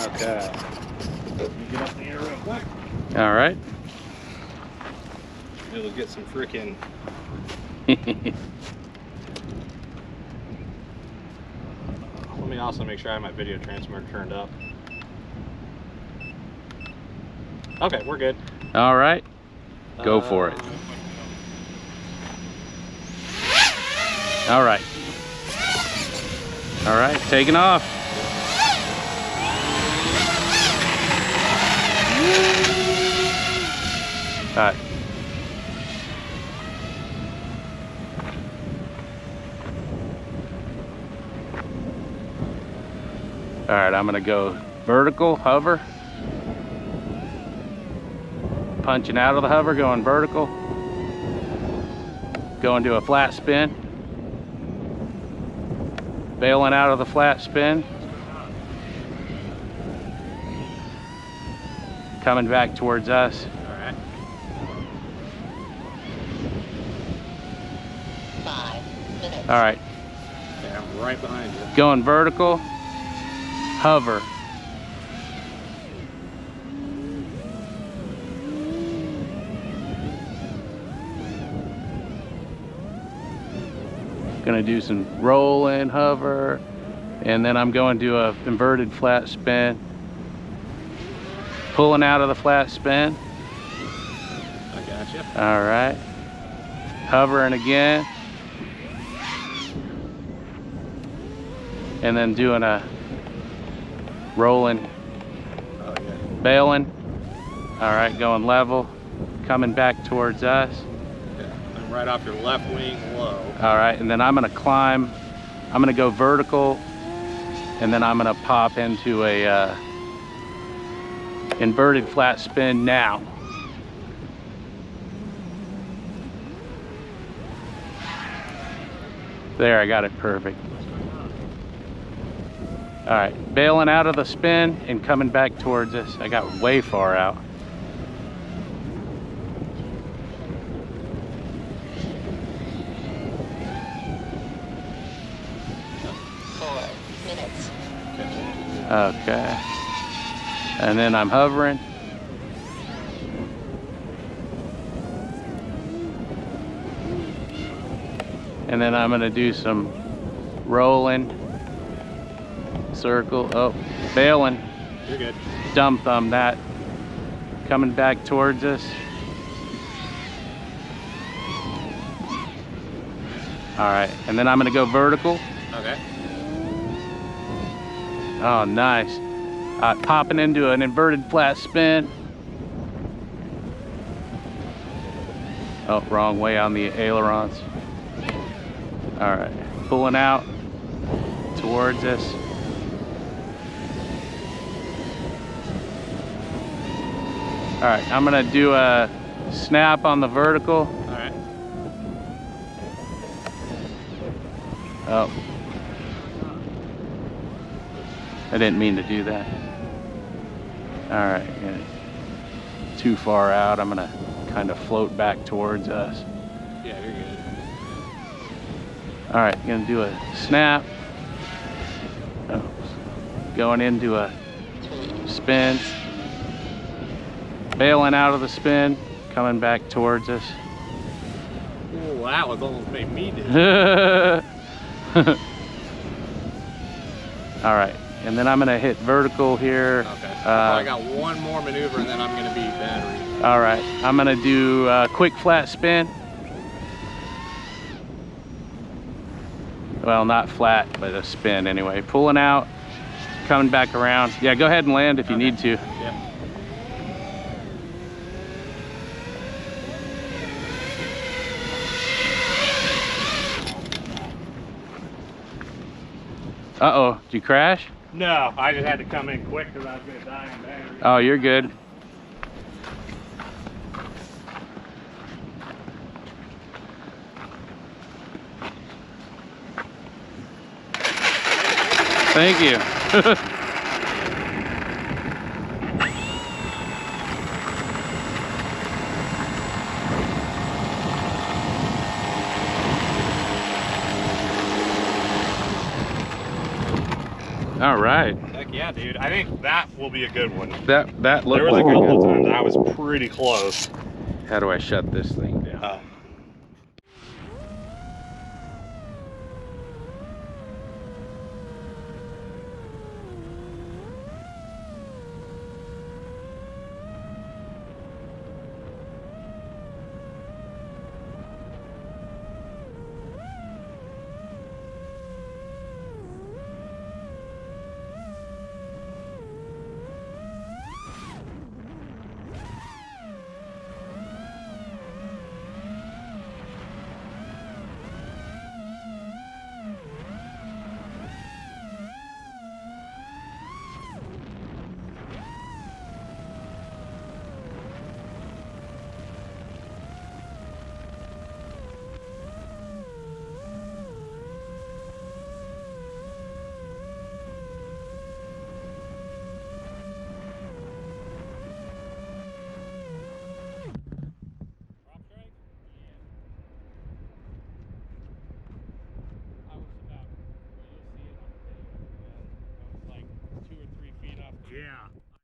Okay. Let me get up in the air real quick. All right. It'll get some freaking. Let me also make sure I have my video transmitter turned up. Okay, we're good. All right. Go for it. All right. All right, taking off. All right. All right, I'm gonna go vertical, hover. Punching out of the hover, going vertical. Going to a flat spin. Bailing out of the flat spin. Coming back towards us. All right. 5 minutes. All right, Okay, I'm right behind you. going vertical, hover. Gonna do some roll and hover, and then I'm going to a inverted flat spin. Pulling out of the flat spin. I got you. All right. Hovering again. And then doing a rolling, Oh yeah. bailing. All right, going level, coming back towards us. Yeah. I'm right off your left wing low. All right, and then I'm gonna climb. I'm gonna go vertical, and then I'm gonna pop into a inverted flat spin now. There, I got it perfect. All right, bailing out of the spin and coming back towards us. I got way far out. Okay. And then I'm hovering. And then I'm gonna do some rolling, circle, oh, bailing, You're good. dumb thumb that. Coming back towards us. All right, and then I'm gonna go vertical. Okay. Oh, nice. Popping into an inverted flat spin. Oh, wrong way on the ailerons. All right, pulling out towards us. All right, I'm gonna do a snap on the vertical. All right. Oh. I didn't mean to do that. All right, yeah. Too far out. I'm gonna kind of float back towards us. Yeah, you're good. All right, gonna do a snap. Oh. Going into a spin. Bailing out of the spin, coming back towards us. Oh, that was almost made me dizzy. All right, and then I'm gonna hit vertical here. Okay. I got one more maneuver and then I'm gonna be battery. All right, I'm gonna do a quick flat spin. Well, not flat, but a spin anyway. Pulling out, coming back around. Yeah, go ahead and land if you need to. Yep. Uh-oh, did you crash? No, I just had to come in quick because I was gonna die in battery. Oh, you're good. Thank you. All right. Heck Yeah, dude. I think that will be a good one. That There looked was like a a couple good of times I was pretty close. How do I shut this thing down?